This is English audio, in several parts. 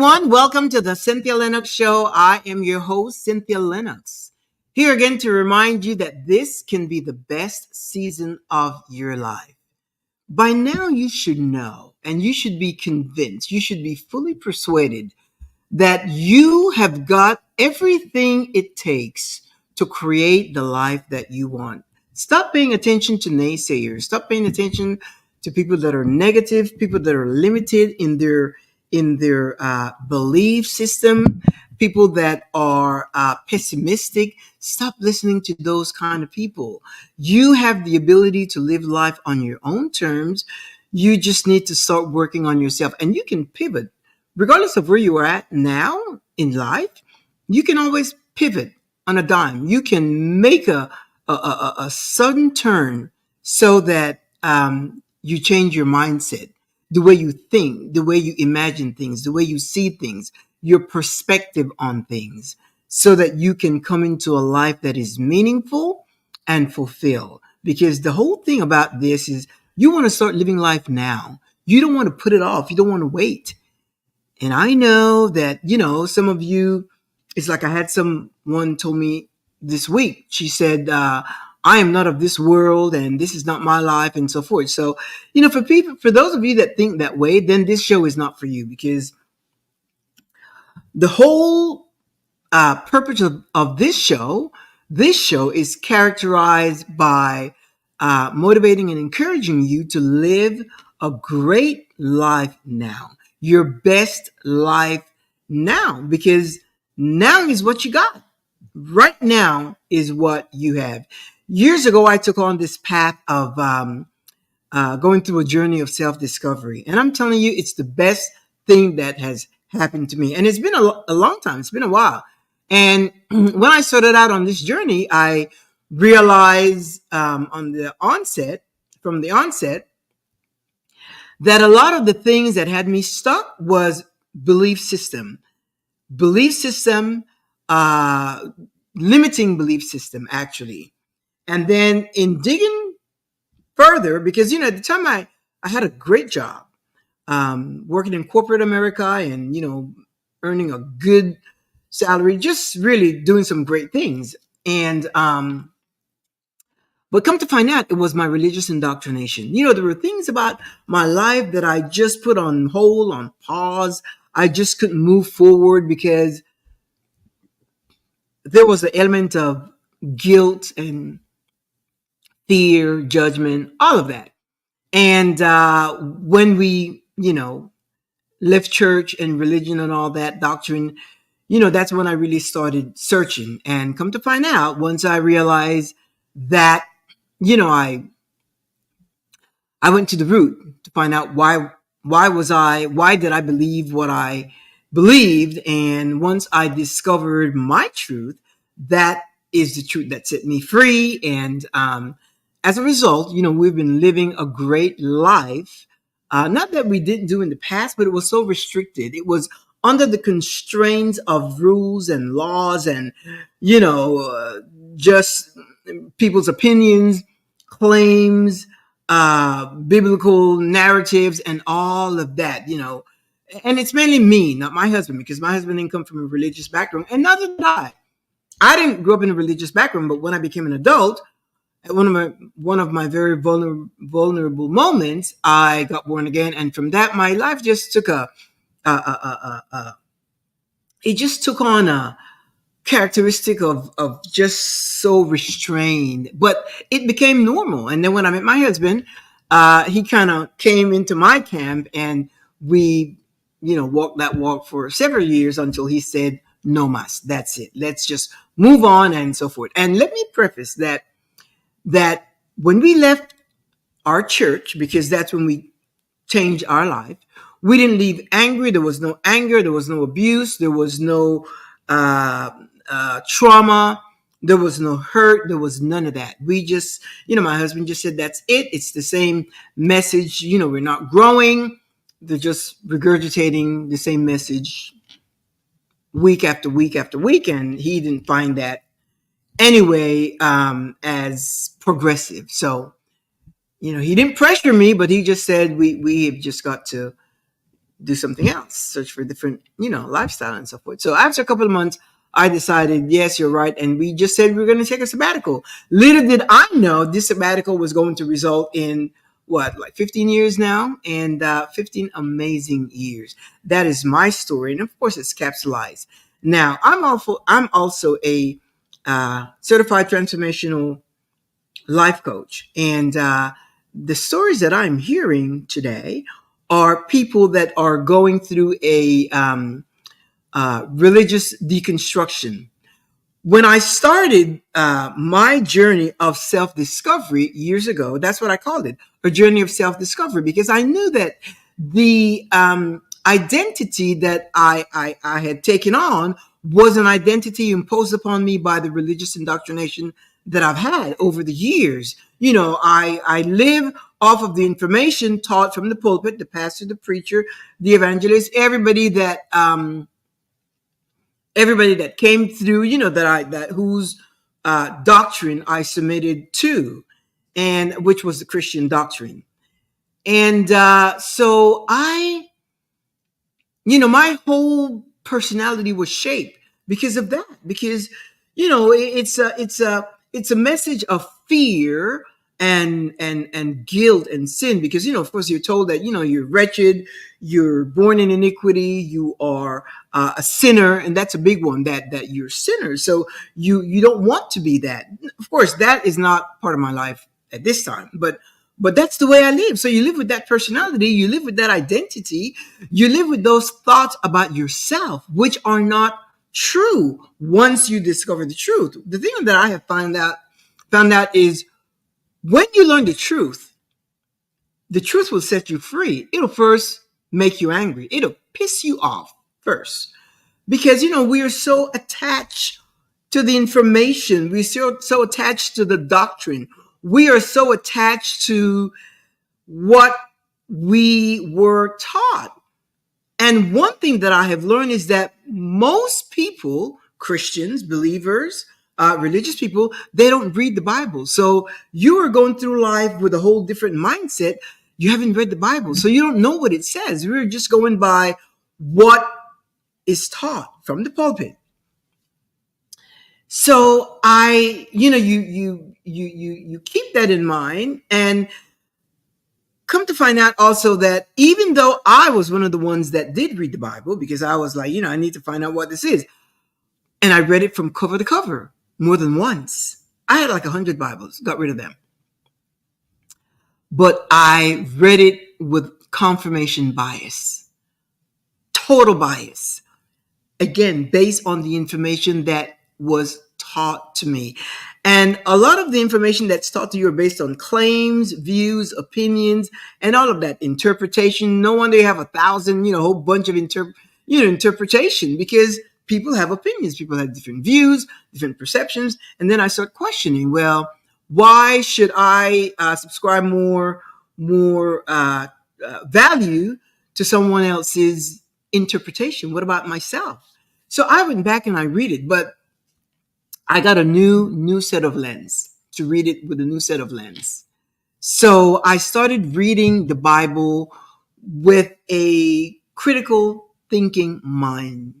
everyone. Welcome to the Cynthia Linox Show. I am your host, Cynthia Linox. Here again to remind you that this can be the best season of your life. By now, you should know and you should be convinced, you should be fully persuaded that you have got everything it takes to create the life that you want. Stop paying attention to naysayers. Stop paying attention to people that are negative, people that are limited in their belief system, people that are pessimistic. Stop listening to those kind of people. You have the ability to live life on your own terms. You just need to start working on yourself, and you can pivot regardless of where you are at now in life. You can always pivot on a dime. You can make a sudden turn so that you change your mindset, the way you think, the way you imagine things, the way you see things, your perspective on things, so that you can come into a life that is meaningful and fulfilled. Because the whole thing about this is you want to start living life now. You don't want to put it off. You don't want to wait. And I know that, some of you, it's like I had someone told me this week. She said, I am not of this world and this is not my life and so forth. So, for those of you that think that way, then this show is not for you, because the whole purpose of this show is characterized by motivating and encouraging you to live a great life now, your best life now, because now is what you got. Right now is what you have. Years ago, I took on this path of going through a journey of self-discovery. And I'm telling you, it's the best thing that has happened to me. And it's been a long time. It's been a while. And when I started out on this journey, I realized from the onset, that a lot of the things that had me stuck was belief system, uh, limiting belief system, actually. And then in digging further, because, at the time I had a great job, working in corporate America and, earning a good salary, just really doing some great things. And, but come to find out, it was my religious indoctrination. There were things about my life that I just put on hold, on pause. I just couldn't move forward because there was the element of guilt and fear, judgment, all of that. And when we, left church and religion and all that doctrine, that's when I really started searching. And come to find out, once I realized that, I went to the root to find out why did I believe what I believed? And once I discovered my truth, that is the truth that set me free. And as a result, we've been living a great life. Not that we didn't do in the past, but it was so restricted. It was under the constraints of rules and laws and, just people's opinions, claims, biblical narratives, and all of that, And it's mainly me, not my husband, because my husband didn't come from a religious background, and neither did I. I didn't grow up in a religious background, but when I became an adult, at one of my very vulnerable moments, I got born again, and from that, my life just took it just took on a characteristic of just so restrained, but it became normal. And then when I met my husband, he kind of came into my camp, and we, walked that walk for several years until he said, "No mas, that's it. Let's just move on," and so forth. And let me preface that when we left our church, because that's when we changed our life, we didn't leave angry. There was no anger. There was no abuse. There was no trauma. There was no hurt. There was none of that. We just, my husband just said, "That's it. It's the same message. We're not growing. They're just regurgitating the same message week after week after week." And he didn't find that anyway as progressive. So, he didn't pressure me, but he just said, we have just got to do something else, search for different, lifestyle and so forth. So after a couple of months, I decided, yes, you're right. And we just said we were going to take a sabbatical. Little did I know this sabbatical was going to result in what, like 15 years now, and 15 amazing years. That is my story. And of course, it's capsulized. Now, I'm also a certified transformational life coach. And the stories that I'm hearing today are people that are going through a religious deconstruction. When I started my journey of self discovery years ago, that's what I called it, a journey of self discovery, because I knew that the identity that I had taken on was an identity imposed upon me by the religious indoctrination that I've had over the years. I live off of the information taught from the pulpit, the pastor, the preacher, the evangelist, everybody that came through, that whose doctrine I submitted to, and which was the Christian doctrine. And so my whole personality was shaped because of that. Because it's a message of fear and guilt and sin. Because of course, you're told that you're wretched, you're born in iniquity, you are a sinner, and that's a big one. That you're sinners. So you don't want to be that. Of course, that is not part of my life at this time, but that's the way I live. So you live with that personality, you live with that identity, you live with those thoughts about yourself, which are not true once you discover the truth. The thing that I have found out is when you learn the truth will set you free. It'll first make you angry. It'll piss you off first. Because, we are so attached to the information. We're so attached to the doctrine. We are so attached to what we were taught. And one thing that I have learned is that most people, Christians, believers, religious people, they don't read the Bible. So you are going through life with a whole different mindset. You haven't read the Bible, so you don't know what it says. We're just going by what is taught from the pulpit. So you keep that in mind, and come to find out also that even though I was one of the ones that did read the Bible, because I was like, I need to find out what this is. And I read it from cover to cover more than once. I had like 100 Bibles, got rid of them. But I read it with confirmation bias, total bias. Again, based on the information that was taught to me. And a lot of the information that's taught to you are based on claims, views, opinions, and all of that interpretation. No wonder you have 1,000, a whole bunch of interpretation, because people have opinions, people have different views, different perceptions. And then I start questioning, well, why should I subscribe more value to someone else's interpretation? What about myself? So I went back and I read it, but I got a new set of lens to read it with a new set of lens. So I started reading the Bible with a critical thinking mind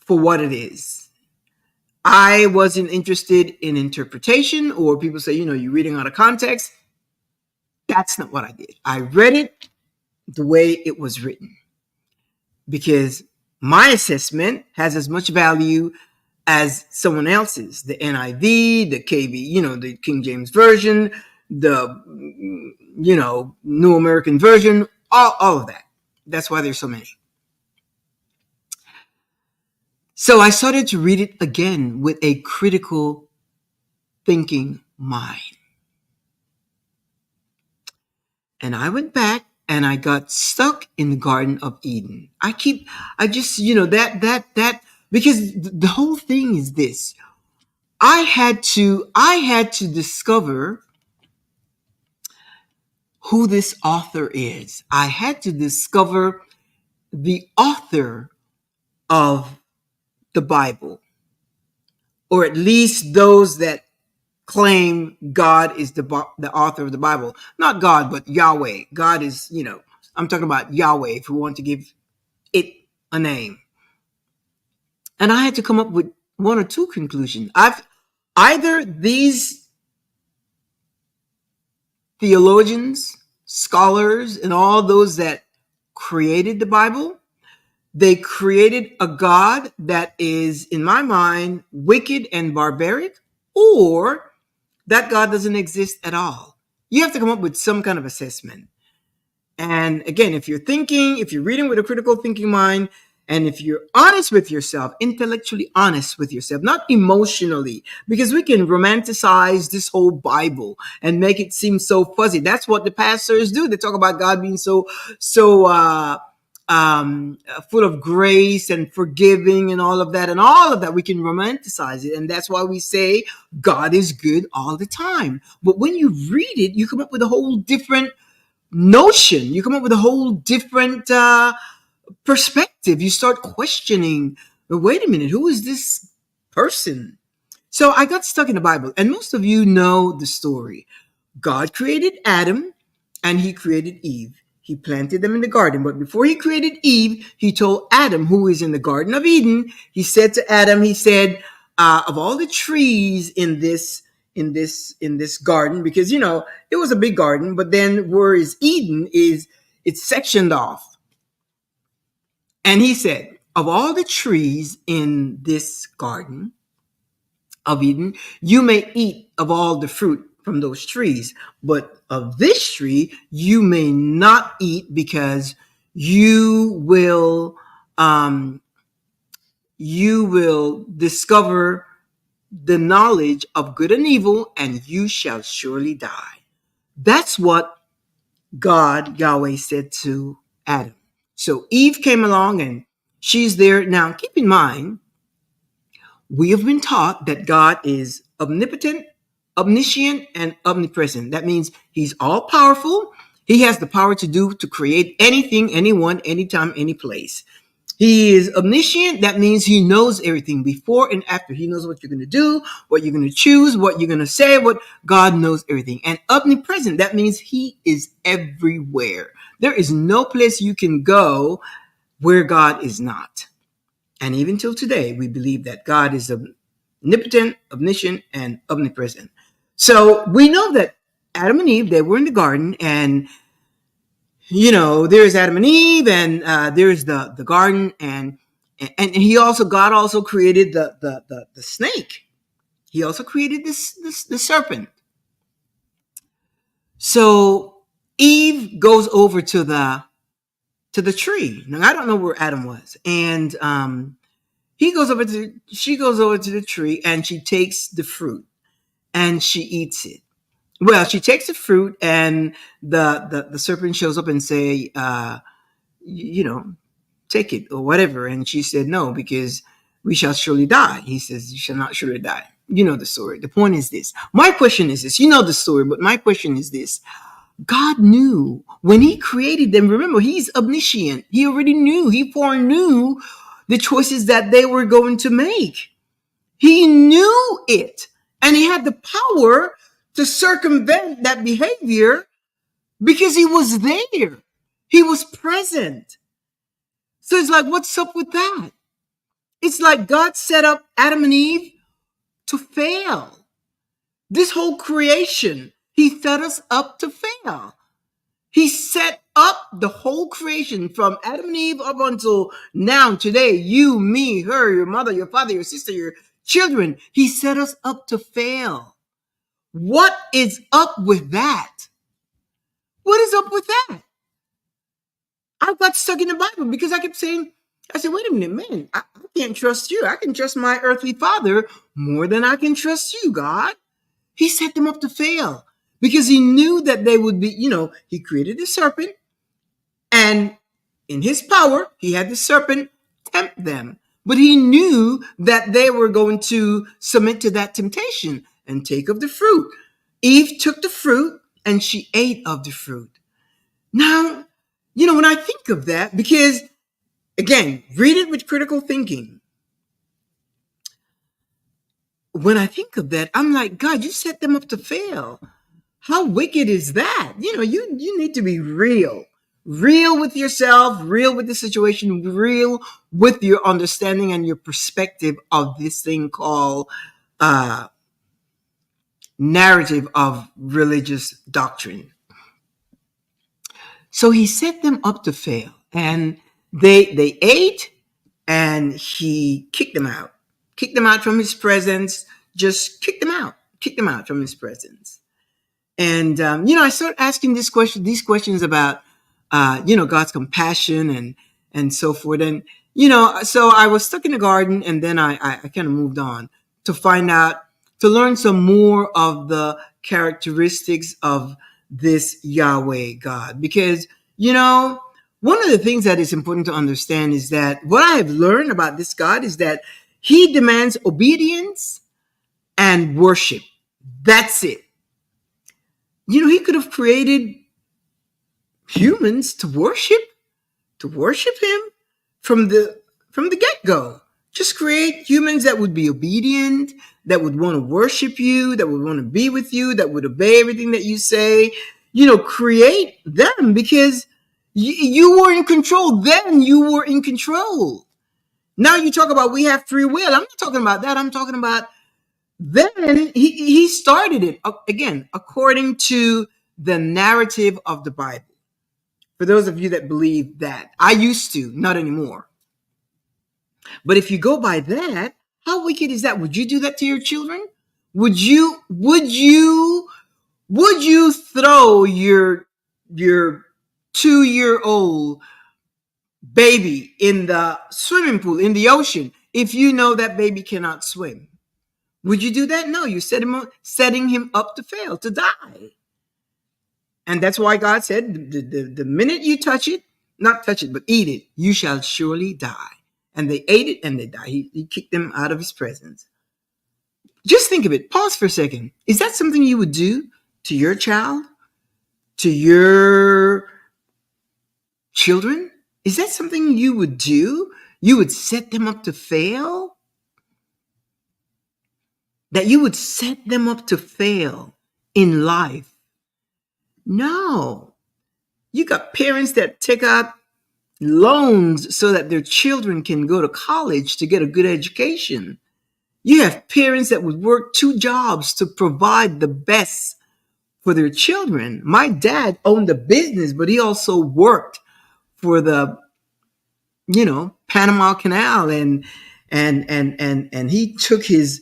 for what it is. I wasn't interested in interpretation, or people say, you're reading out of context. That's not what I did. I read it the way it was written, because my assessment has as much value as someone else's. The NIV, the KV, the King James Version, the, New American Version, all of that. That's why there's so many. So I started to read it again with a critical thinking mind. And I went back and I got stuck in the Garden of Eden. Because the whole thing is this. I had to discover who this author is. I had to discover the author of the Bible, or at least those that claim God is the author of the Bible. Not God, but Yahweh. God is, I'm talking about Yahweh if we want to give it a name. And I had to come up with one or two conclusions. Either these theologians, scholars, and all those that created the Bible, they created a God that is, in my mind, wicked and barbaric, or that God doesn't exist at all. You have to come up with some kind of assessment. And again, if you're reading with a critical thinking mind, and if you're honest with yourself, intellectually honest with yourself, not emotionally, because we can romanticize this whole Bible and make it seem so fuzzy. That's what the pastors do. They talk about God being so full of grace and forgiving and all of that. And all of that, we can romanticize it. And that's why we say God is good all the time. But when you read it, you come up with a whole different notion. You come up with a whole different perspective. You start questioning, wait a minute, who is this person? So I got stuck in the Bible, and most of you know the story. God created Adam and he created Eve. He planted them in the garden, but before he created Eve, he told Adam, who is in the Garden of Eden, he said to Adam, he said, of all the trees in this garden, because it was a big garden, but then where is Eden is it's sectioned off. And he said, of all the trees in this garden of Eden, you may eat of all the fruit from those trees, but of this tree you may not eat, because you will discover the knowledge of good and evil, and you shall surely die. That's what God, Yahweh, said to Adam. So Eve came along and she's there. Now, keep in mind, we have been taught that God is omnipotent, omniscient, and omnipresent. That means he's all powerful. He has the power to create anything, anyone, anytime, any place. He is omniscient. That means he knows everything before and after. He knows what you're going to do, what you're going to choose, what you're going to say, what God knows everything. And omnipresent, that means he is everywhere. There is no place you can go where God is not. And even till today, we believe that God is omnipotent, omniscient, and omnipresent. So we know that Adam and Eve, they were in the garden, and there's Adam and Eve, and there's the garden, and God also created the snake. He also created the serpent. So Eve goes over to the tree. Now I don't know where Adam was, and she goes over to the tree, and she takes the fruit and she eats it. Well, she takes the fruit, and the serpent shows up and say, take it or whatever. And she said, no, because we shall surely die. He says, you shall not surely die. You know the story. The point is this. My question is this. You know the story, but my question is this. God knew when he created them. Remember, he's omniscient. He already knew. He foreknew the choices that they were going to make. He knew it. And he had the power to circumvent that behavior because he was there. He was present. So it's like, what's up with that? It's like God set up Adam and Eve to fail. This whole creation, he set us up to fail. He set up the whole creation from Adam and Eve up until now, today, you, me, her, your mother, your father, your sister, your children. He set us up to fail. What is up with that? What is up with that? I got stuck in the Bible because I kept saying, I said, wait a minute, man, I can't trust you. I can trust my earthly father more than I can trust you, God. He set them up to fail because he knew that they would be, he created the serpent, and in his power, he had the serpent tempt them. But he knew that they were going to submit to that temptation and take of the fruit. Eve took the fruit and she ate of the fruit. Now, when I think of that, because again, read it with critical thinking. when I think of that, I'm like, God, you set them up to fail. How wicked is that? You need to be real with yourself, real with the situation, real with your understanding and your perspective of this thing called uh, narrative of religious doctrine. So he set them up to fail, and they ate, and he kicked them out from his presence, just kicked them out from his presence. And I started asking these questions about God's compassion and so forth. And so I was stuck in the garden, and then I kind of moved on to find out, to learn some more of the characteristics of this Yahweh God, because one of the things that is important to understand is that what I have learned about this God is that He demands obedience and worship. That's it. He could have created humans to worship him from the get-go. Just create humans that would be obedient, that would want to worship you, that would want to be with you, that would obey everything that you say. Create them, because you were in control. Then you were in control. Now you talk about we have free will. I'm not talking about that. I'm talking about then he started it again according to the narrative of the Bible. For those of you that believe that, I used to, not anymore. But if you go by that, how wicked is that? Would you do that to your children? Would you throw your 2-year-old baby in the swimming pool, in the ocean, if you know that baby cannot swim? Would you do that? No, you're setting him up to fail, to die. And that's why God said, the minute you not touch it, but eat it, you shall surely die. And they ate it and they died. He kicked them out of his presence. Just think of it. Pause for a second. Is that something you would do to your child? To your children? Is that something you would do? You would set them up to fail? That you would set them up to fail in life? No. You got parents that take out loans so that their children can go to college to get a good education. You have parents that would work 2 jobs to provide the best for their children. My dad owned a business, but he also worked for the Panama Canal, and he took his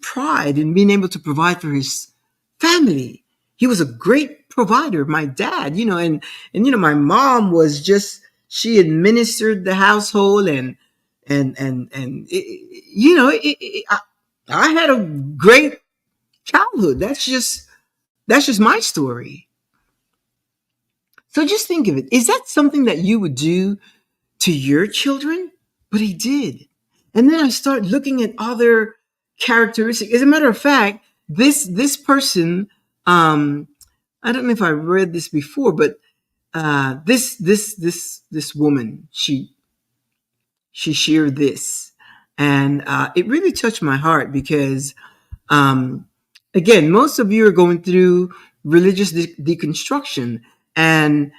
pride in being able to provide for his family. He was a great provider, my dad, and my mom was just, she administered the household, and I had a great childhood. That's just my story. So just think of it. Is that something that you would do to your children? But he did. And then I start looking at other characteristics. As a matter of fact, this person, I don't know if I read this before, but this woman, she shared this, and it really touched my heart, because again, most of you are going through religious deconstruction, and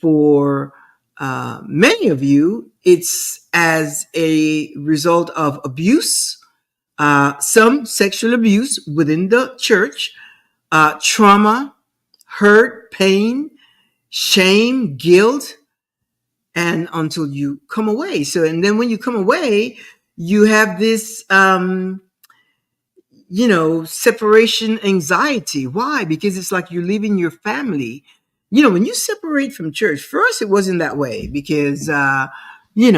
for many of you, it's as a result of abuse, some sexual abuse within the church, trauma, hurt, pain, shame, guilt, and until you come away. So, and then when you come away, you have this separation anxiety. Why? Because it's like you're leaving your family. When you separate from church, for us, it wasn't that way, because, we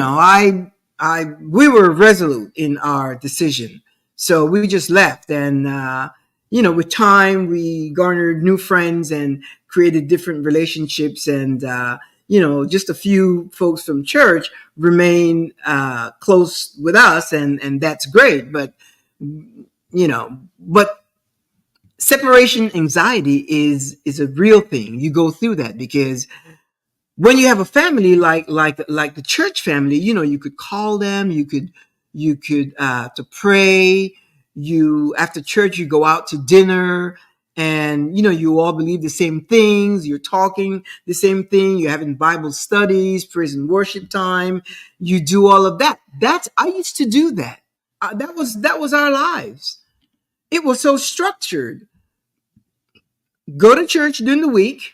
were resolute in our decision. So we just left. And, with time, we garnered new friends and created different relationships. And, just a few folks from church remain close with us. And that's great. But, but separation anxiety is a real thing. You go through that, because when you have a family like the church family, you could call them, you could you could to pray. You after church, you go out to dinner, and you all believe the same things. You're talking the same thing. You're having Bible studies, praise and worship time. You do all of that. I used to do that. That was our lives. It was so structured. Go to church during the week,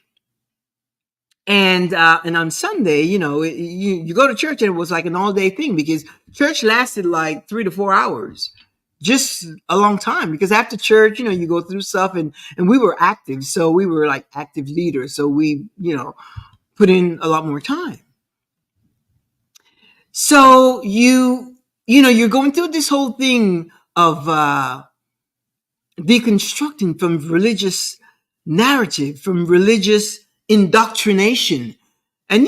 and on Sunday, you go to church, and it was like an all day thing because church lasted like 3 to 4 hours, just a long time. Because after church, you go through stuff, and we were active, so we were like active leaders, so we put in a lot more time. So you're going through this whole thing of deconstructing from religious narrative, from religious indoctrination. And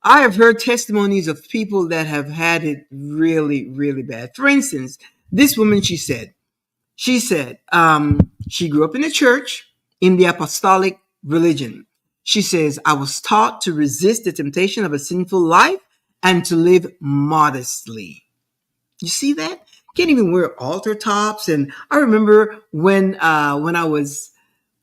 I have heard testimonies of people that have had it really, really bad. For instance, this woman, she grew up in the church in the apostolic religion. She says, I was taught to resist the temptation of a sinful life and to live modestly. You see that? Can't even wear altar tops. And I remember when I was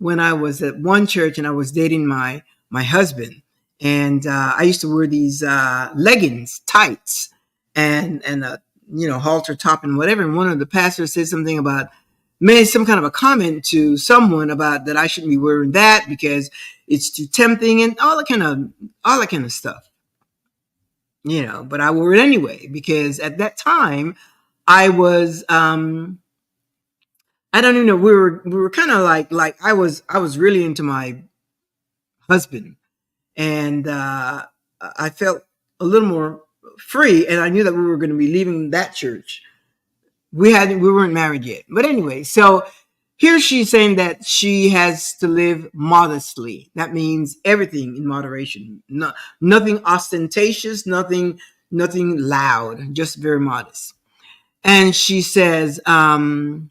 at one church and I was dating my husband, and I used to wear these leggings, tights, and halter top and whatever. And one of the pastors said something about made some kind of a comment to someone about that I shouldn't be wearing that because it's too tempting and all that kind of stuff. But I wore it anyway because at that time I was I don't even know, we were kind of like I was really into my husband, and I felt a little more free, and I knew that we were going to be leaving that church. We weren't married yet, but anyway, so here she's saying that she has to live modestly. That means everything in moderation. Nothing ostentatious, nothing loud, just very modest. And she says, I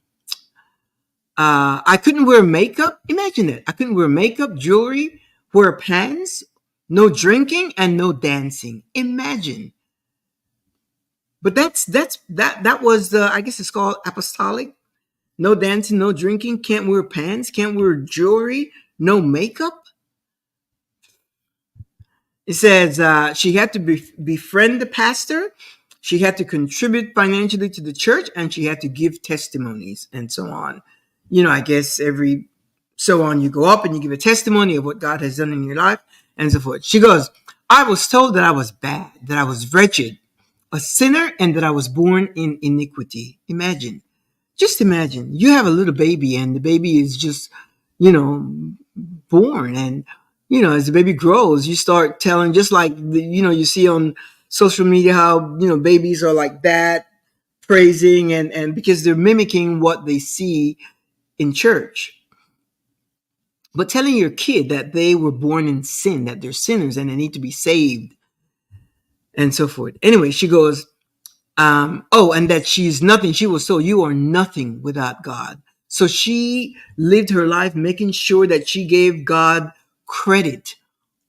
couldn't wear makeup. Imagine it. I couldn't wear makeup, jewelry, wear pants, no drinking, and no dancing. Imagine. But that was I guess it's called apostolic. No dancing, no drinking, can't wear pants, can't wear jewelry, no makeup. It says she had to befriend the pastor, she had to contribute financially to the church, and she had to give testimonies and so on. I guess every so on you go up and you give a testimony of what God has done in your life and so forth. She goes, I was told that I was bad, that I was wretched, a sinner, and that I was born in iniquity. Just imagine you have a little baby and the baby is just, born. And, as the baby grows, you start telling, just like, you see on social media how, babies are like that, praising and because they're mimicking what they see in church. But telling your kid that they were born in sin, that they're sinners and they need to be saved and so forth. Anyway, she goes, and that she's nothing. She was told, you are nothing without God. So she lived her life making sure that she gave God credit,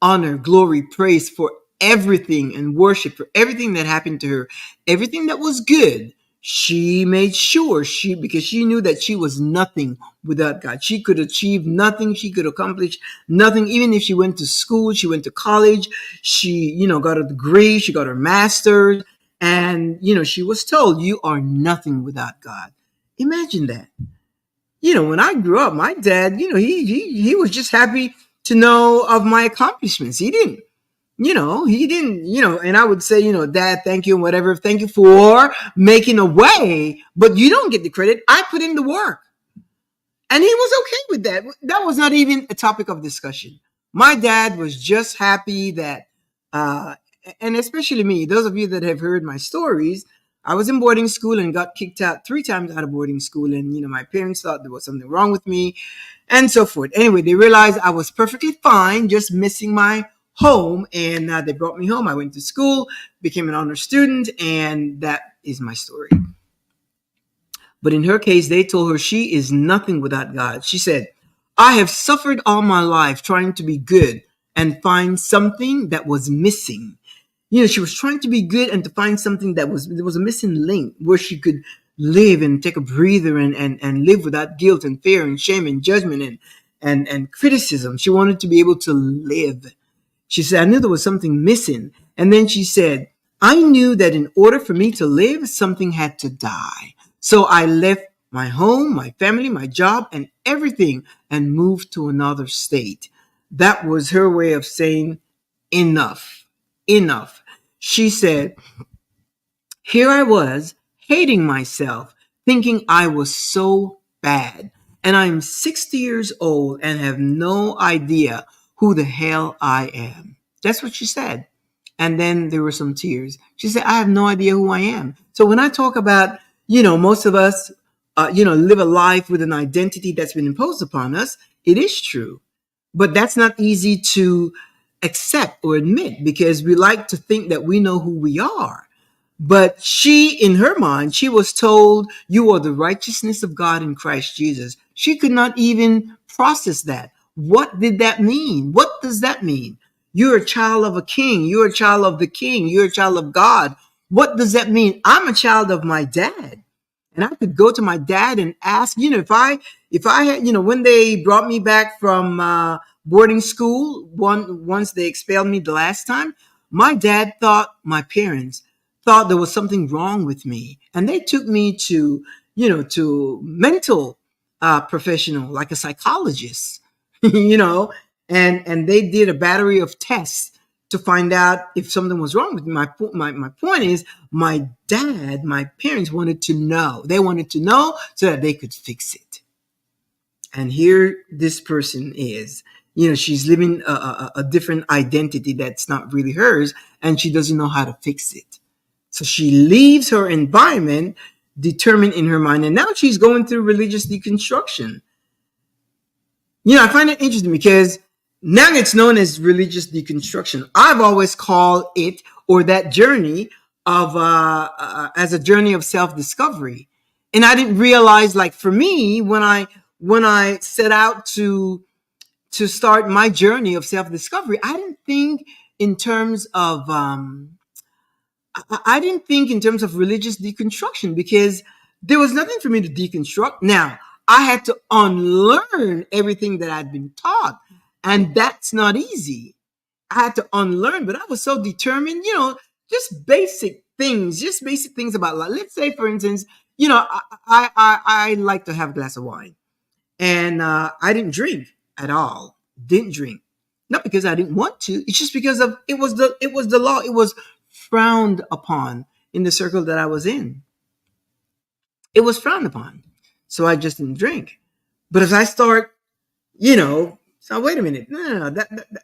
honor, glory, praise for everything, and worship for everything that happened to her. Everything that was good, she made sure because she knew that she was nothing without God. She could achieve nothing. She could accomplish nothing. Even if she went to school, she went to college, she, got a degree, she got her master's. And, she was told, you are nothing without God. Imagine that. When I grew up, my dad, he was just happy to know of my accomplishments. He didn't, and I would say, Dad, thank you and whatever. Thank you for making a way, but you don't get the credit. I put in the work. And he was okay with that. That was not even a topic of discussion. My dad was just happy that, and especially me, those of you that have heard my stories, I was in boarding school and got kicked out 3 times out of boarding school. And, my parents thought there was something wrong with me and so forth. Anyway, they realized I was perfectly fine, just missing my home. And they brought me home. I went to school, became an honor student, and that is my story. But in her case, they told her she is nothing without God. She said, I have suffered all my life trying to be good and find something that was missing. She was trying to be good and to find something there was a missing link where she could live and take a breather and live without guilt and fear and shame and judgment and criticism. She wanted to be able to live. She said, I knew there was something missing. And then she said, I knew that in order for me to live, something had to die. So I left my home, my family, my job, and everything and moved to another state. That was her way of saying, enough, enough. She said, here I was hating myself, thinking I was so bad. And I'm 60 years old and have no idea who the hell I am. That's what she said. And then there were some tears. She said, I have no idea who I am. So when I talk about, most of us, live a life with an identity that's been imposed upon us, it is true. But that's not easy to accept or admit because we like to think that we know who we are. But she, in her mind, she was told, you are the righteousness of God in Christ Jesus. She could not even process that. What did that mean? What does that mean? You're a child of a king. You're a child of the king. You're a child of God. What does that mean? I'm a child of my dad. And I could go to my dad and ask, if I had, when they brought me back from boarding school, once they expelled me the last time, my dad thought, my parents thought there was something wrong with me. And they took me to, to mental professional, like a psychologist, and they did a battery of tests to find out if something was wrong with me. My point is, my parents wanted to know. They wanted to know so that they could fix it. And here this person is, she's living a different identity that's not really hers, and she doesn't know how to fix it. So she leaves her environment determined in her mind, and now she's going through religious deconstruction. I find it interesting because now it's known as religious deconstruction. I've always called it, or that journey of as a journey of self-discovery. And I didn't realize, like, for me, when I set out to start my journey of self-discovery, I didn't think in terms of I didn't think in terms of religious deconstruction because there was nothing for me to deconstruct. Now, I had to unlearn everything that I'd been taught, and that's not easy. I had to unlearn, but I was so determined, just basic things about life. Let's say, for instance, I like to have a glass of wine, and I didn't drink at all. Didn't drink, not because I didn't want to. It's just because of it was the law. It was frowned upon in the circle that I was in. It was frowned upon, so I just didn't drink. But as I start, so wait a minute, no,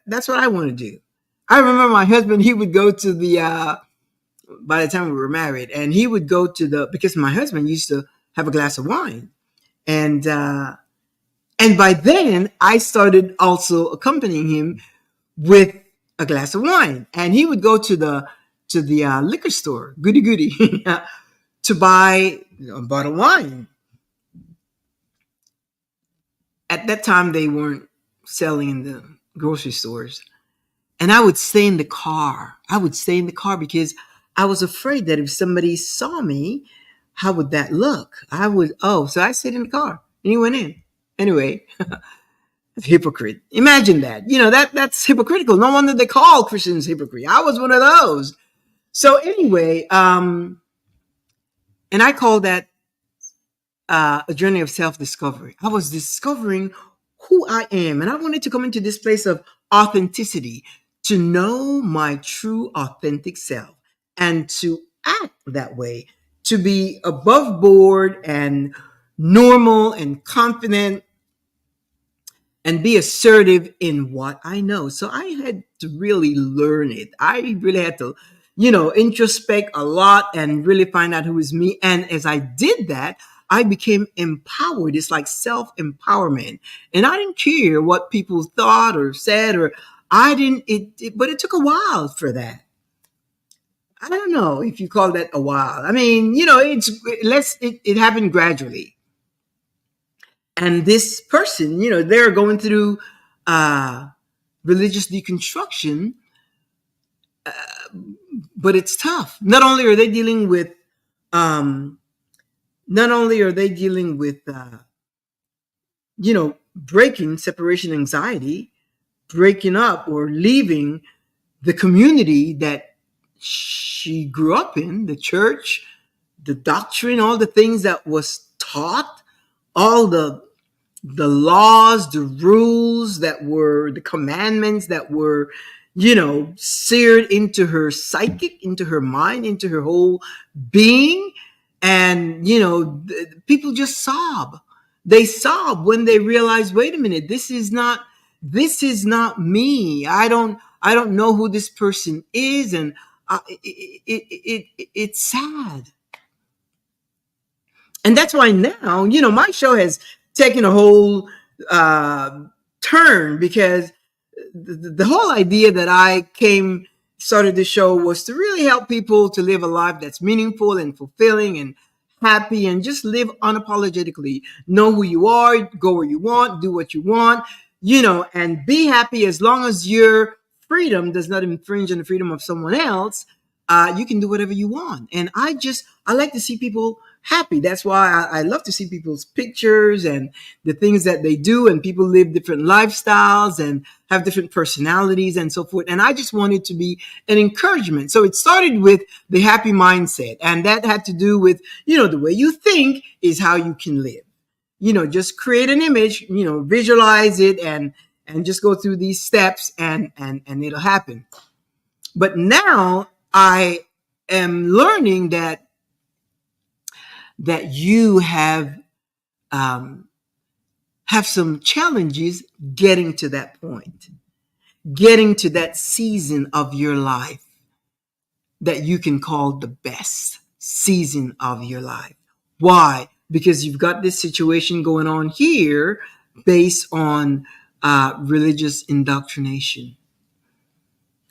that's what I want to do. I remember my husband; he would go to the by the time we were married, and he would go to the because my husband used to have a glass of wine, and by then I started also accompanying him with a glass of wine, and he would go to the liquor store, goody goody, to buy a bottle of wine. At that time, they weren't selling in the grocery stores. And I would stay in the car. I would stay in the car because I was afraid that if somebody saw me, how would that look? So I stayed in the car and he went in. Anyway, hypocrite. Imagine that. That's hypocritical. No wonder they call Christians hypocrite. I was one of those. So anyway, and I call that a journey of self-discovery. I was discovering who I am, and I wanted to come into this place of authenticity, to know my true authentic self and to act that way, to be above board and normal and confident and be assertive in what I know. So I had to really learn it. I really had to, introspect a lot and really find out who is me. And as I did that, I became empowered. It's like self-empowerment. And I didn't care what people thought or said, or I didn't, but it took a while for that. I don't know if you call that a while. I mean, it happened gradually. And this person, they're going through religious deconstruction, but it's tough. Not only are they dealing with, um, not only are they dealing with, breaking separation anxiety, breaking up or leaving the community that she grew up in, the church, the doctrine, all the things that was taught, all the laws, the rules that were the commandments that were, seared into her psychic, into her mind, into her whole being. And, people just sob. They sob when they realize, wait a minute, this is not me. I don't know who this person is. And it's sad. And that's why now, my show has taken a whole uh, turn, because the whole idea that I started the show was to really help people to live a life that's meaningful and fulfilling and happy, and just live unapologetically. Know who you are, go where you want, do what you want, and be happy. As long as your freedom does not infringe on the freedom of someone else, you can do whatever you want. And I like to see people happy. That's why I love to see people's pictures and the things that they do, and people live different lifestyles and have different personalities and so forth. And I just wanted to be an encouragement. So it started with the happy mindset, and that had to do with, the way you think is how you can live. Just create an image, visualize it, and just go through these steps, and it'll happen. But now I am learning that you have some challenges getting to that point, getting to that season of your life that you can call the best season of your life. Why? Because you've got this situation going on here based on religious indoctrination.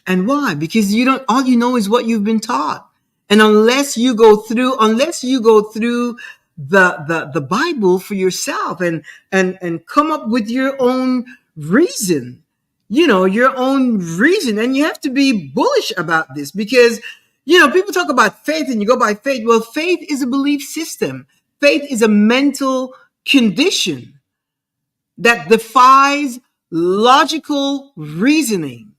And why? Because all you know is what you've been taught. And unless you go through the Bible for yourself, and come up with your own reason, and you have to be bullish about this, because, people talk about faith and you go by faith. Well, faith is a belief system. Faith is a mental condition that defies logical reasoning.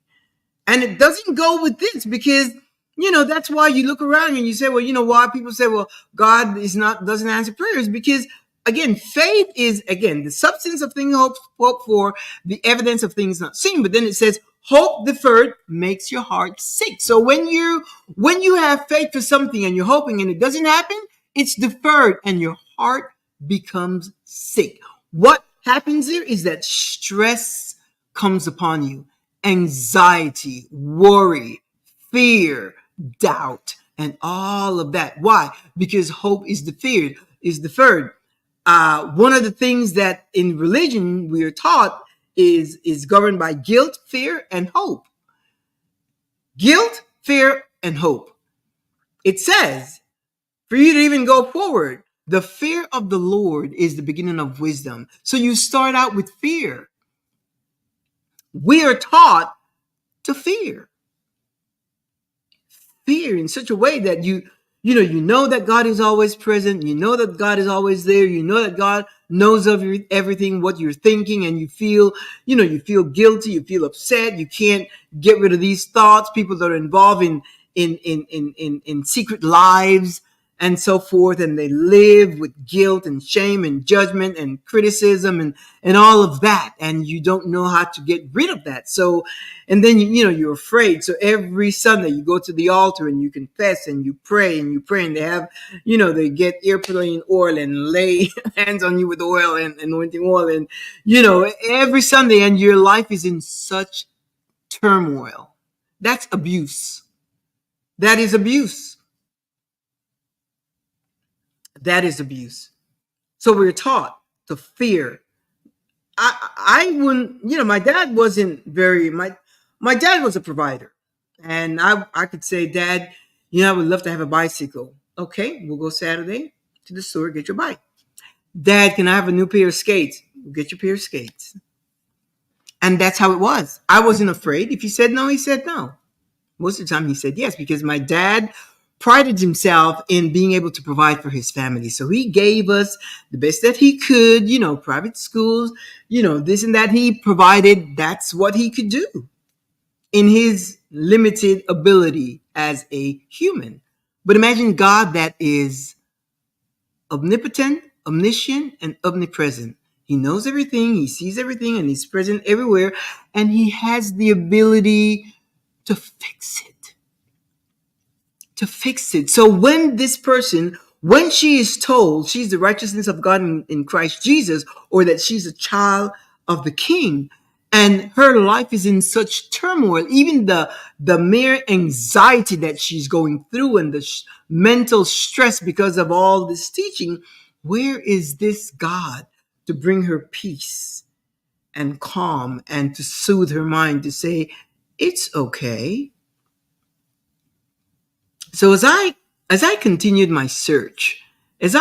And it doesn't go with this, because, that's why you look around and you say, well, why people say, well, God doesn't answer prayers, because, again, faith is, again, the substance of things hoped for, the evidence of things not seen. But then it says, hope deferred makes your heart sick. So when you have faith for something and you're hoping and it doesn't happen, it's deferred and your heart becomes sick. What happens there is that stress comes upon you. Anxiety, worry, fear, doubt, and all of that. Why? Because hope is deferred. One of the things that in religion we are taught is governed by guilt, fear, and hope. Guilt, fear, and hope. It says, for you to even go forward, the fear of the Lord is the beginning of wisdom. So you start out with fear. We are taught to fear in such a way that you know that God is always present. You know that God is always there. You know that God knows of everything, what you're thinking, and you feel guilty. You feel upset. You can't get rid of these thoughts. People that are involved in secret lives and so forth, and they live with guilt and shame and judgment and criticism and all of that, and you don't know how to get rid of that. So, and then you're afraid. So every Sunday you go to the altar and you confess and you pray, and they have they get airplane oil and lay hands on you with oil and anointing oil, and every Sunday, and your life is in such turmoil. That's abuse. That is abuse. That is abuse. So we're taught to fear. I wouldn't, my dad wasn't my dad was a provider. And I could say, Dad, I would love to have a bicycle. Okay, we'll go Saturday to the store, get your bike. Dad, can I have a new pair of skates? Get your pair of skates. And that's how it was. I wasn't afraid. If he said no, he said no. Most of the time he said yes, because my dad prided himself in being able to provide for his family. So he gave us the best that he could, private schools, this and that he provided. That's what he could do in his limited ability as a human. But imagine God that is omnipotent, omniscient, and omnipresent. He knows everything, he sees everything, and he's present everywhere, and he has the ability to fix it. To fix it. So when this person, when she is told she's the righteousness of God in Christ Jesus, or that she's a child of the King, and her life is in such turmoil, even the mere anxiety that she's going through and the mental stress because of all this teaching, where is this God to bring her peace and calm and to soothe her mind, to say, it's okay? So as I continued my search, and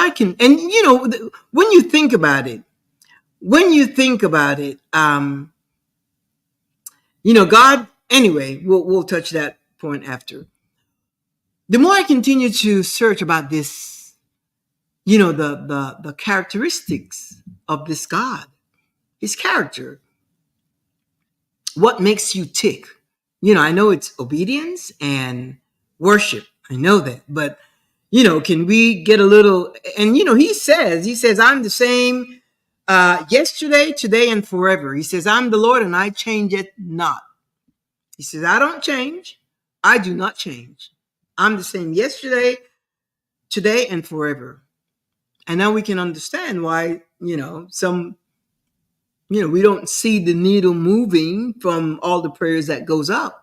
when you think about it, God. Anyway, we'll touch that point after. The more I continue to search about this, the characteristics of this God, his character, what makes you tick? I know it's obedience and worship. I know that, but can we get a little? And he says, I'm the same yesterday, today, and forever. He says, I'm the Lord and I change it not. He says, I don't change. I do not change. I'm the same yesterday, today, and forever. And now we can understand why, we don't see the needle moving from all the prayers that goes up.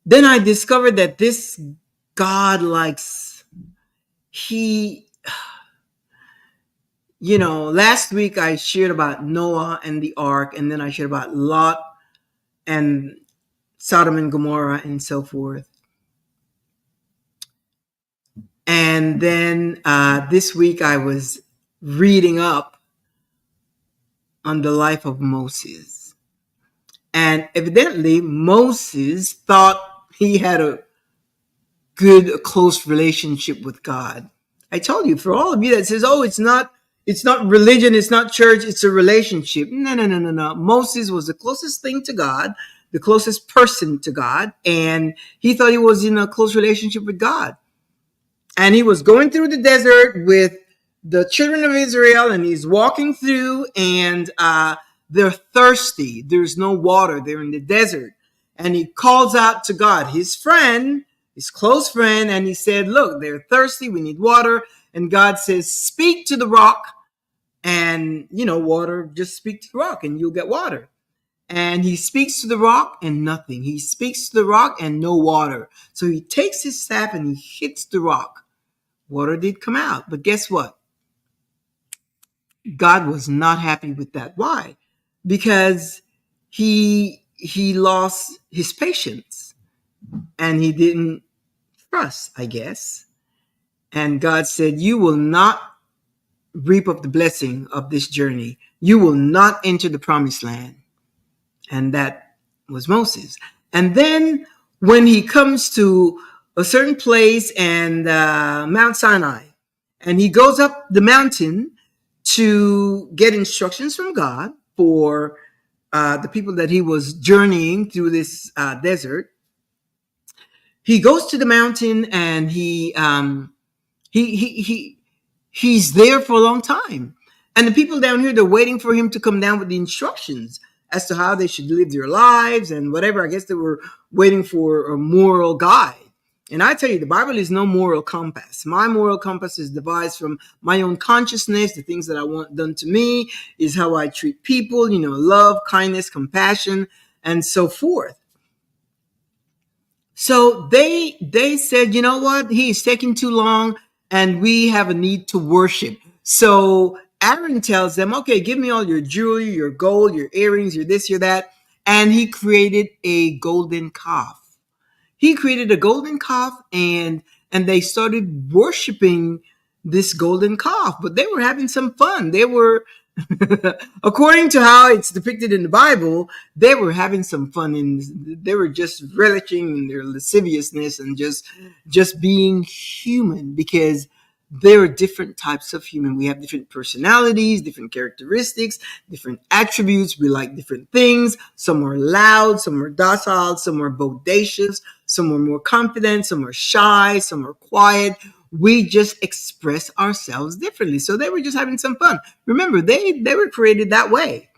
Then I discovered that this God last week I shared about Noah and the ark, and then I shared about Lot and Sodom and Gomorrah and so forth. And then this week I was reading up on the life of Moses. And evidently Moses thought he had a close relationship with God. I told you, for all of you that says, oh, it's not religion, it's not church, it's a relationship. No. Moses was the closest thing to God, the closest person to God, and he thought he was in a close relationship with God. And he was going through the desert with the children of Israel, and he's walking through, and they're thirsty. There's no water. They're in the desert. And he calls out to God, his close friend, and he said, look, they're thirsty. We need water. And God says, speak to the rock, and, water, just speak to the rock and you'll get water. And he speaks to the rock and nothing. He speaks to the rock and no water. So he takes his staff and he hits the rock. Water did come out. But guess what? God was not happy with that. Why? Because he lost his patience and he didn't trust, I guess. And God said, you will not reap up the blessing of this journey. You will not enter the promised land. And that was Moses. And then when he comes to a certain place and Mount Sinai, and he goes up the mountain to get instructions from God for the people that he was journeying through this desert. He goes to the mountain and he's there for a long time. And the people down here, they're waiting for him to come down with the instructions as to how they should live their lives and whatever. I guess they were waiting for a moral guide. And I tell you, the Bible is no moral compass. My moral compass is devised from my own consciousness. The things that I want done to me is how I treat people, love, kindness, compassion, and so forth. So they said, you know what? He's taking too long and we have a need to worship. So Aaron tells them, okay, give me all your jewelry, your gold, your earrings, your this, your that. And he created a golden calf. He created a golden calf and they started worshiping this golden calf, but they were having some fun. They were According to how it's depicted in the Bible, they were having some fun and they were just relishing in their lasciviousness and just being human, because there are different types of human. We have different personalities, different characteristics, different attributes. We like different things. Some are loud, some are docile, some are bodacious, some are more confident, some are shy, some are quiet. We just express ourselves differently. So they were just having some fun. Remember, they were created that way.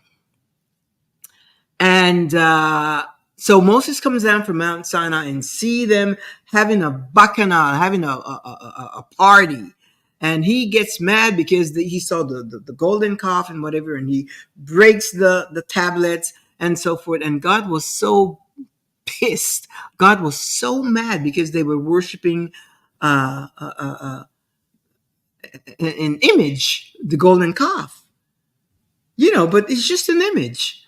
And so Moses comes down from Mount Sinai and see them having a bacchanal, having a party. And he gets mad because he saw the golden calf and whatever, and he breaks the tablets and so forth. And God was so pissed. God was so mad because they were worshiping an image, the golden calf. But it's just an image.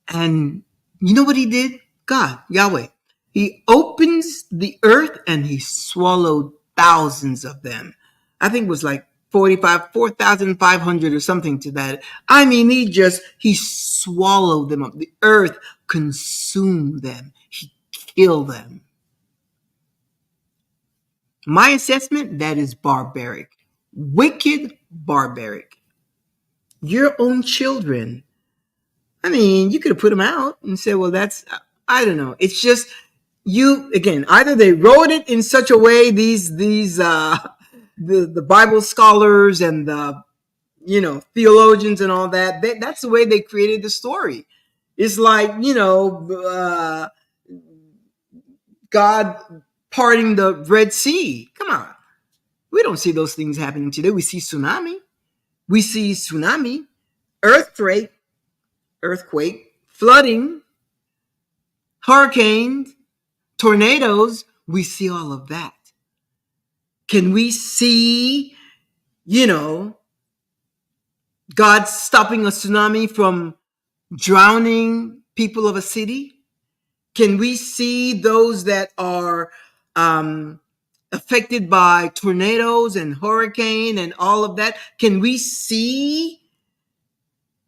And you know what he did? God, Yahweh. He opens the earth and he swallowed thousands of them. I think it was like 4,500 or something to that. I mean, he swallowed them up. The earth consumed them. He killed them. My assessment, that is barbaric. Wicked, barbaric. Your own children. I mean, you could have put them out and said, well, I don't know. It's just, again, either they wrote it in such a way, the Bible scholars and the, theologians and all that, that's the way they created the story. It's like, God parting the Red Sea. Come on. We don't see those things happening today. We see tsunami, earthquake, flooding, hurricanes, tornadoes. We see all of that. Can we see, God stopping a tsunami from drowning people of a city? Can we see those that are affected by tornadoes and hurricane and all of that? Can we see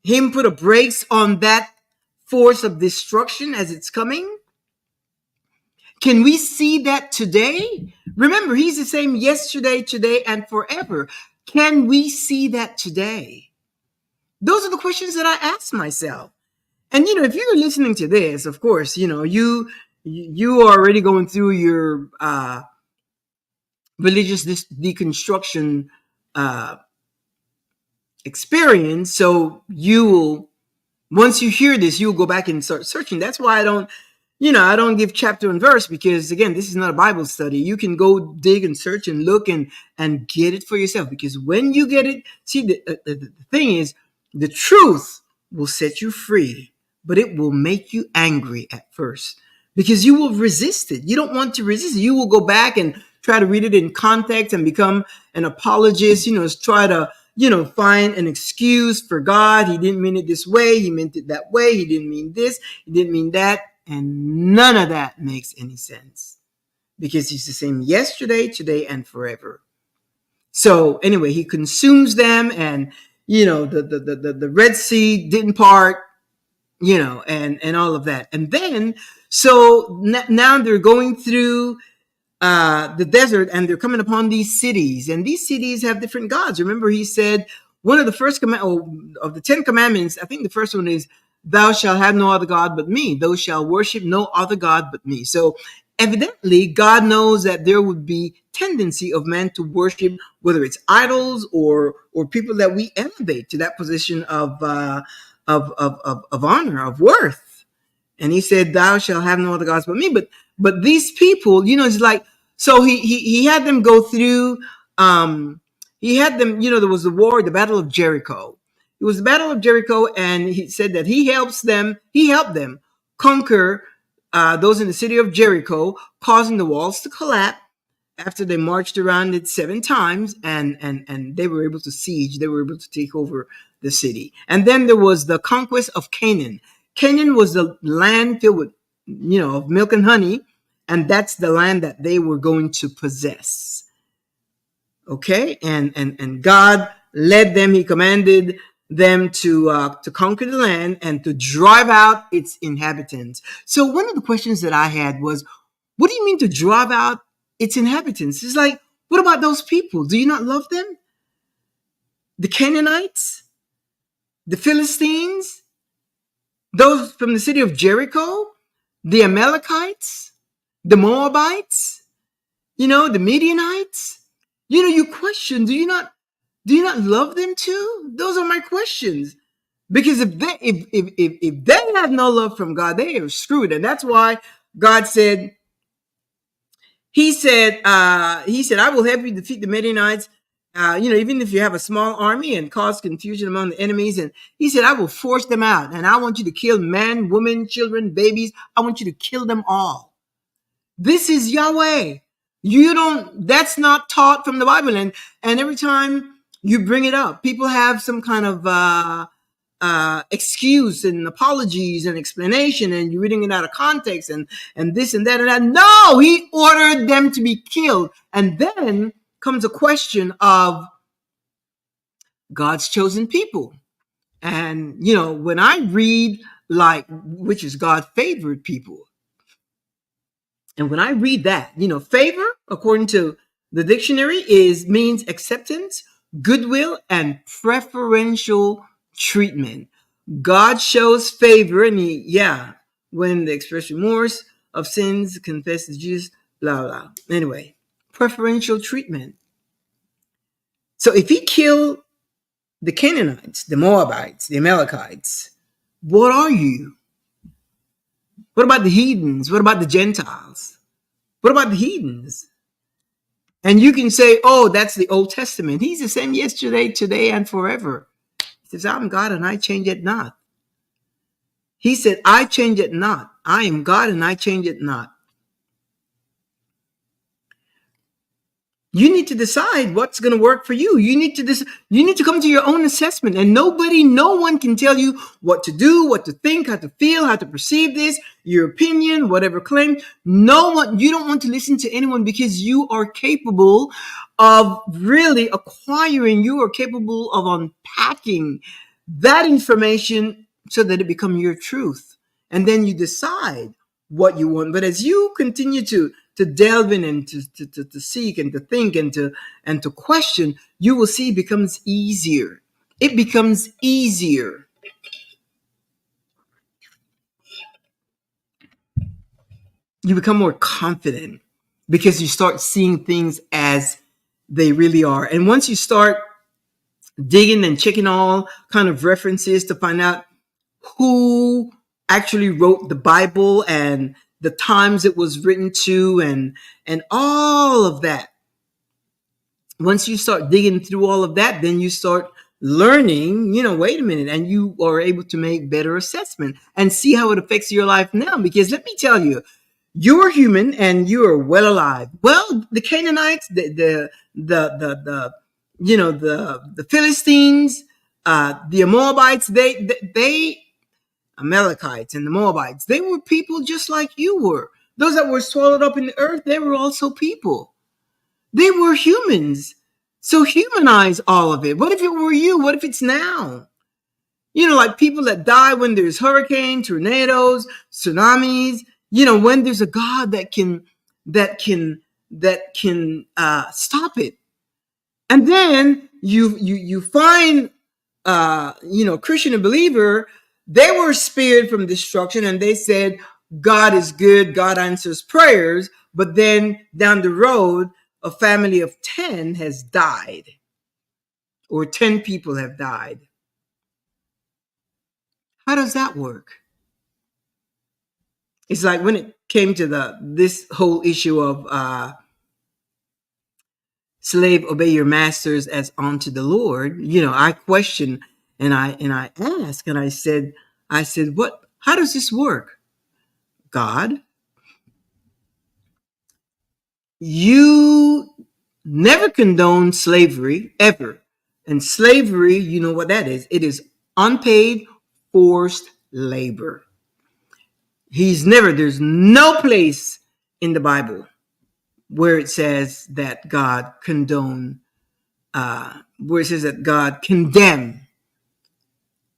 him put a brakes on that force of destruction as it's coming? Can we see that today? Remember, he's the same yesterday, today, and forever. Can we see that today? Those are the questions that I ask myself. And, if you're listening to this, of course, you are already going through your religious deconstruction experience. So you will, once you hear this, you'll go back and start searching. That's why I don't give chapter and verse, because again, this is not a Bible study. You can go dig and search and look and get it for yourself, because when you get it, see, the thing is, the truth will set you free, but it will make you angry at first because you will resist it. You don't want to resist it. You will go back and try to read it in context and become an apologist, try to, find an excuse for God. He didn't mean it this way. He meant it that way. He didn't mean this. He didn't mean that. And none of that makes any sense, because he's the same yesterday, today, and forever. So anyway, he consumes them, and the Red Sea didn't part, and all of that. And then so now they're going through the desert, and they're coming upon these cities, and these cities have different gods. Remember, he said one of the first of the 10 commandments, I think the first one is, thou shalt have no other God but me. Thou shalt worship no other God but me. So evidently, God knows that there would be tendency of man to worship, whether it's idols or people that we elevate to that position of honor, of worth. And he said, thou shalt have no other gods but me. But these people, it's like, so he had them go through, he had them, there was the Battle of Jericho. It was the Battle of Jericho, and he said that he helped them conquer those in the city of Jericho, causing the walls to collapse after they marched around it 7 times, and they were able to siege. They were able to take over the city. And then there was the conquest of Canaan. Canaan was the land filled with, of milk and honey, and that's the land that they were going to possess. Okay, and God led them. He commanded them to conquer the land and to drive out its inhabitants. So one of the questions that I had was, what do you mean to drive out its inhabitants? It's like, what about those people? Do you not love them? The Canaanites, the Philistines, those from the city of Jericho, the Amalekites, the Moabites, the Midianites. You question, do you not love them too? Those are my questions. Because if they have no love from God, they are screwed. And that's why God said, he said, I will help you defeat the Midianites. Even if you have a small army and cause confusion among the enemies. And he said, I will force them out. And I want you to kill men, women, children, babies. I want you to kill them all. This is Yahweh. That's not taught from the Bible. And every time you bring it up, people have some kind of excuse and apologies and explanation, and you're reading it out of context and this and that and that. No, he ordered them to be killed. And then comes a question of God's chosen people. And, when I read, which is God's favored people, and when I read that, favor, according to the dictionary, means acceptance, goodwill, and preferential treatment. God shows favor, and when the expression remorse of sins, confess to Jesus, blah, blah. Anyway, preferential treatment. So if he killed the Canaanites, the Moabites, the Amalekites, what are you? What about the heathens? What about the Gentiles? What about the heathens? And you can say, oh, that's the Old Testament. He's the same yesterday, today, and forever. He says, I'm God and I change it not. He said, I change it not. I am God and I change it not. You need to decide what's going to work for you. You need to come to your own assessment, and no one can tell you what to do, what to think, how to feel, how to perceive this, your opinion, whatever claim. No one, you don't want to listen to anyone, because you are capable of really acquiring, you are capable of unpacking that information so that it becomes your truth. And then you decide what you want. But as you continue to delve in and to seek and to think and to question, you will see it becomes easier. It becomes easier. You become more confident because you start seeing things as they really are. And once you start digging and checking all kind of references to find out who actually wrote the Bible and the times it was written to and all of that. Once you start digging through all of that, then you start learning, wait a minute, and you are able to make better assessment and see how it affects your life now. Because let me tell you, you are human and you are well alive. Well, the Canaanites, the Philistines, the Moabites, they Amalekites and the Moabites, they were people just like you were. Those that were swallowed up in the earth, they were also people. They were humans. So humanize all of it. What if it were you? What if it's now? Like people that die when there's hurricanes, tornadoes, tsunamis. When there's a God that can stop it. And then you find Christian and believer, they were spared from destruction, and they said God is good, God answers prayers. But then down the road, a family of 10 has died, or 10 people have died. How does that work? It's like when it came to this whole issue of slave, obey your masters as unto the Lord. I questioned and I asked and I said, what? How does this work? God, you never condone slavery ever. And slavery, you know what that is? It is unpaid, forced labor. There's no place in the Bible where it says that God condemn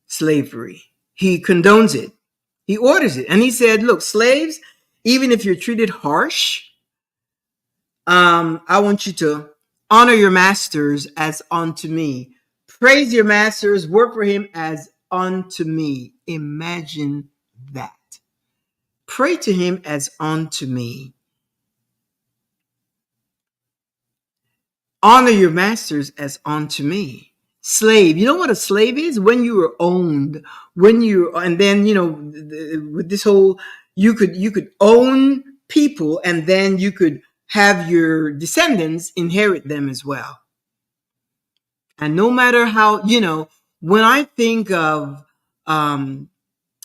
slavery. He condones it. He orders it. And he said, look, slaves, even if you're treated harsh, I want you to honor your masters as unto me. Praise your masters, work for him as unto me. Imagine that. Pray to him as unto me. Honor your masters as unto me. Slave. You know what a slave is? When you were owned, and then, with this whole, you could own people, and then you could have your descendants inherit them as well. And no matter how, when I think of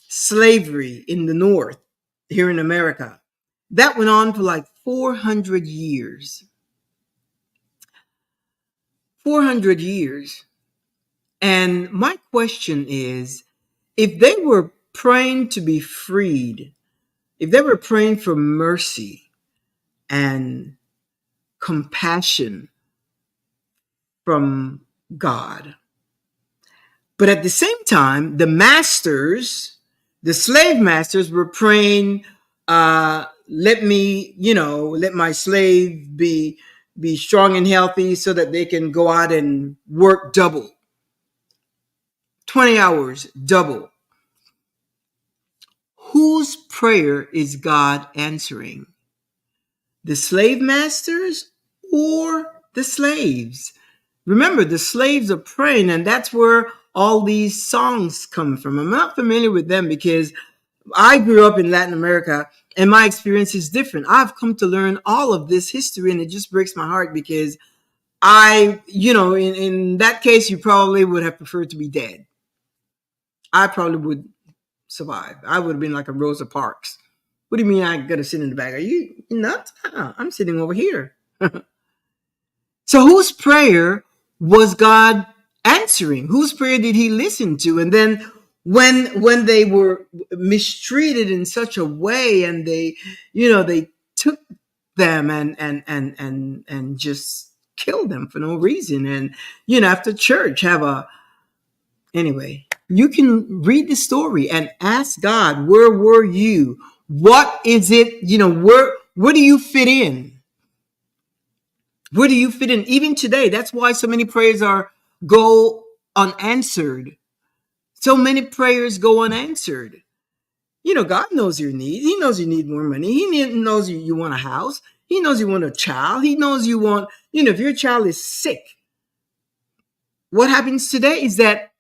slavery in the North, here in America, that went on for like 400 years. 400 years. And my question is, if they were praying to be freed, if they were praying for mercy and compassion from God, but at the same time, the masters, the slave masters were praying, let my slave be strong and healthy so that they can go out and work double. 20 hours, double. Whose prayer is God answering? The slave masters or the slaves? Remember, the slaves are praying, and that's where all these songs come from. I'm not familiar with them because I grew up in Latin America, and my experience is different. I've come to learn all of this history, and it just breaks my heart because in that case, you probably would have preferred to be dead. I probably would survive. I would have been like a Rosa Parks. What do you mean I got to sit in the back? Are you nuts? I'm sitting over here. So whose prayer was God answering? Whose prayer did he listen to? And then when they were mistreated in such a way, and they took them and just killed them for no reason, and after church anyway, you can read the story and ask God, where were you? What is it? Where do you fit in? Where do you fit in? Even today, that's why so many prayers go unanswered. So many prayers go unanswered. God knows your need. He knows you need more money. He knows you want a house. He knows you want a child. He knows you want, if your child is sick. What happens today is that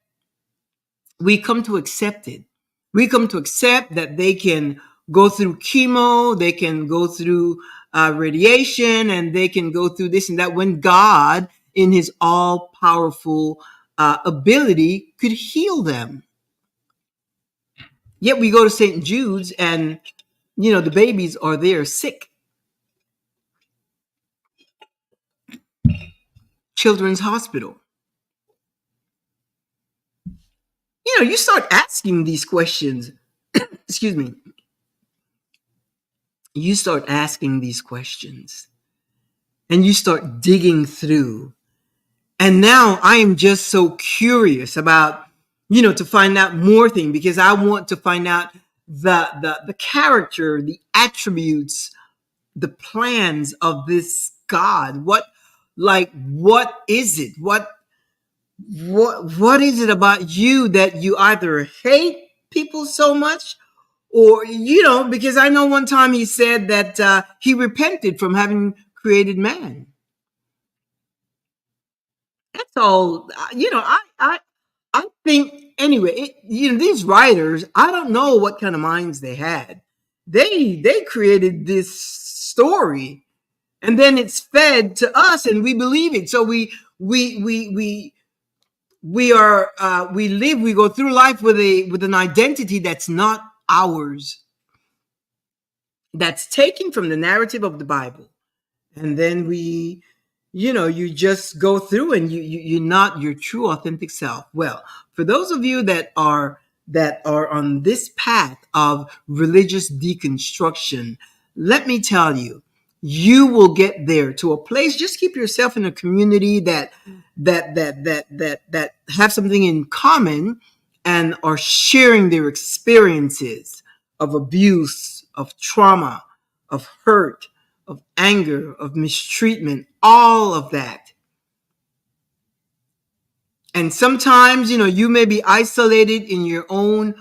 we come to accept it. We come to accept that they can go through chemo, they can go through radiation, and they can go through this and that, when God, in his all-powerful ability, could heal them. Yet we go to St. Jude's and, the babies are there sick. Children's Hospital. You start asking these questions. Excuse me. You start asking these questions and you start digging through. And now I am just so curious about, to find out more things, because I want to find out the character, the attributes, the plans of this God. What is it? What is it about you that you either hate people so much, or, because I know one time he said that he repented from having created man. That's all. I think anyway. These writers, I don't know what kind of minds they had. They created this story, and then it's fed to us, and we believe it. So we go through life with an identity that's not ours, that's taken from the narrative of the Bible. And then you just go through, and you're not your true authentic self. Well, for those of you that are on this path of religious deconstruction, let me tell you, you will get there to a place. Just keep yourself in a community that have something in common, and are sharing their experiences of abuse, of trauma, of hurt, of anger, of mistreatment, all of that. And sometimes, you may be isolated in your own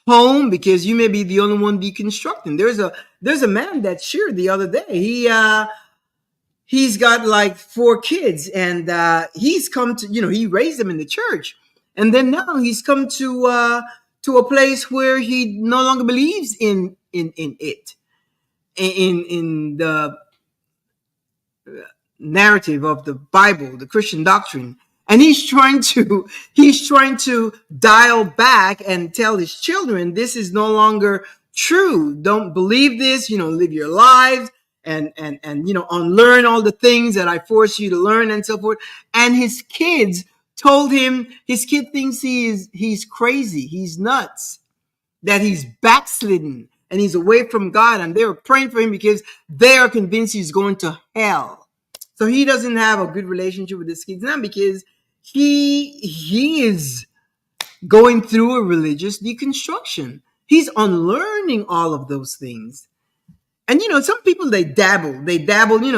home because you may be the only one deconstructing. There's a man that shared the other day. He's got like 4 kids, and he's come to, he raised them in the church, and then now he's come to a place where he no longer believes in it, in the narrative of the Bible, the Christian doctrine. And he's trying to dial back and tell his children this is no longer true. Don't believe this, live your lives and unlearn all the things that I force you to learn and so forth. And his kids told him, his kid thinks he's crazy, he's nuts, that he's backslidden and he's away from God, and they were praying for him because they are convinced he's going to hell. So he doesn't have a good relationship with his kids now because he is going through a religious deconstruction. He's unlearning all of those things. And some people, they dabble.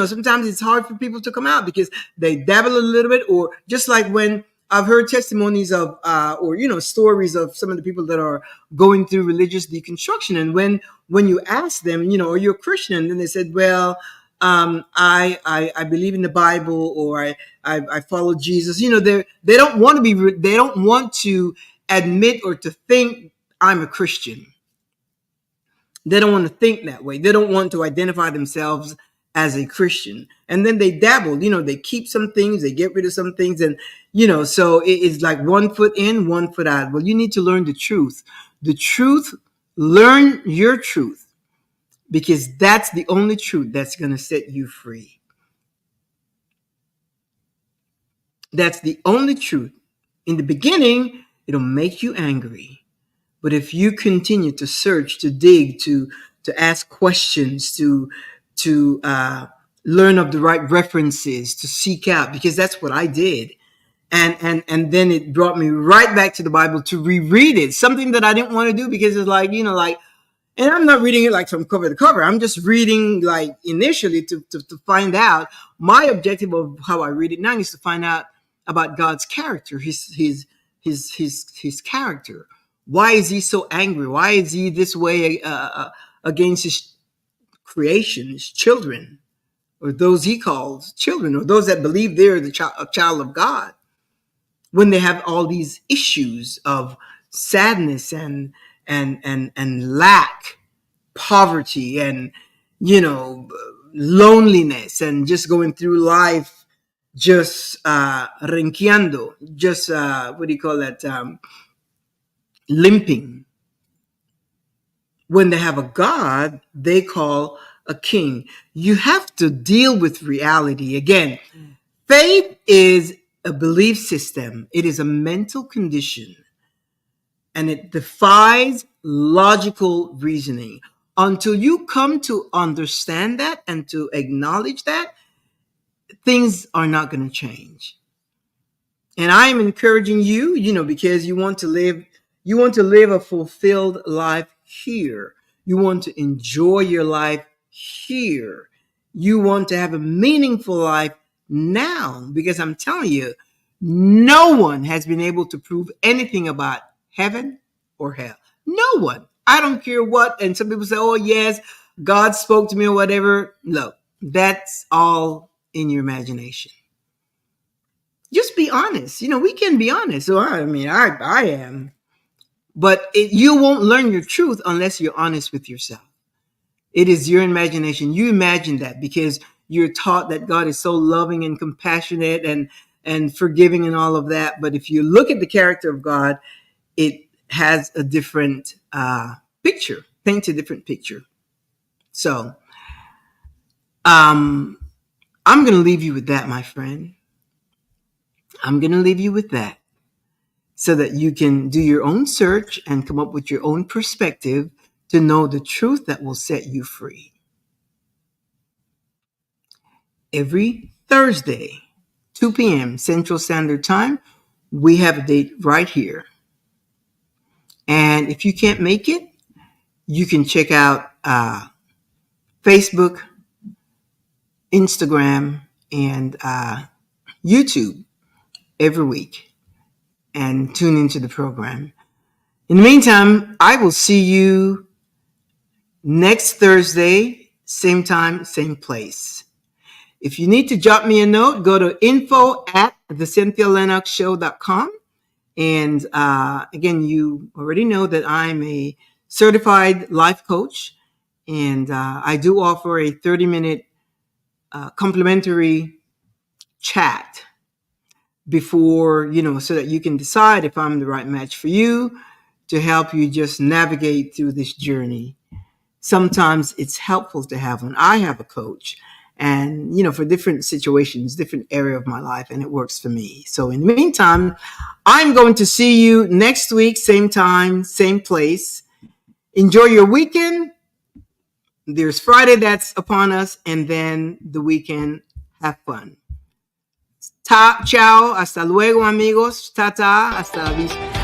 Sometimes it's hard for people to come out because they dabble a little bit, or just like when I've heard testimonies of or stories of some of the people that are going through religious deconstruction, and when you ask them, are you a Christian, and they said, well, I believe in the Bible, or I follow Jesus. They don't want to they don't want to admit or to think I'm a Christian. They don't want to think that way. They don't want to identify themselves as a Christian. And then they dabble, they keep some things, they get rid of some things. And, so it's like 1 foot in, 1 foot out. Well, you need to learn the truth. Learn your truth, because that's the only truth that's going to set you free. That's the only truth. In the beginning, it'll make you angry. But if you continue to search, to dig, to ask questions, to learn of the right references, to seek out, because that's what I did, and then it brought me right back to the Bible to reread it. Something that I didn't want to do because it's like, and I'm not reading it like from cover to cover. I'm just reading like initially to find out. My objective of how I read it now is to find out about God's character, his character. Why is he so angry? Why is he this way against his creation, his children, or those he calls children, or those that believe they're the child of God, when they have all these issues of sadness and lack, poverty, and loneliness, and just going through life just renqueando, just what do you call that? Limping. When they have a God they call a king. You have to deal with reality. Again, faith is a belief system. It is a mental condition, and it defies logical reasoning. Until you come to understand that and to acknowledge that, things are not going to change. And I am encouraging you, because you want to live a fulfilled life here. You want to enjoy your life here. You want to have a meaningful life now, because I'm telling you, no one has been able to prove anything about heaven or hell. No one. I don't care what. And some people say, oh, yes, God spoke to me or whatever. No, that's all in your imagination. Just be honest. We can be honest. So I am. But you won't learn your truth unless you're honest with yourself. It is your imagination. You imagine that because you're taught that God is so loving and compassionate and forgiving and all of that. But if you look at the character of God, it has a different picture, paints a different picture. So I'm going to leave you with that, my friend. I'm going to leave you with that, so that you can do your own search and come up with your own perspective to know the truth that will set you free. Every Thursday, 2 p.m. Central Standard Time, we have a date right here. And if you can't make it, you can check out Facebook, Instagram, and YouTube every week and tune into the program. In the meantime, I will see you next Thursday, same time, same place. If you need to drop me a note, go to info@thecynthialinoxshow.com. And again, you already know that I'm a certified life coach, and I do offer a 30-minute complimentary chat before, so that you can decide if I'm the right match for you, to help you just navigate through this journey. Sometimes it's helpful to have one. I have a coach, and for different situations, different area of my life, and it works for me. So in the meantime, I'm going to see you next week, same time, same place. Enjoy your weekend. There's Friday that's upon us, and then the weekend. Have fun. Ciao, hasta luego, amigos. Tata, hasta la vista.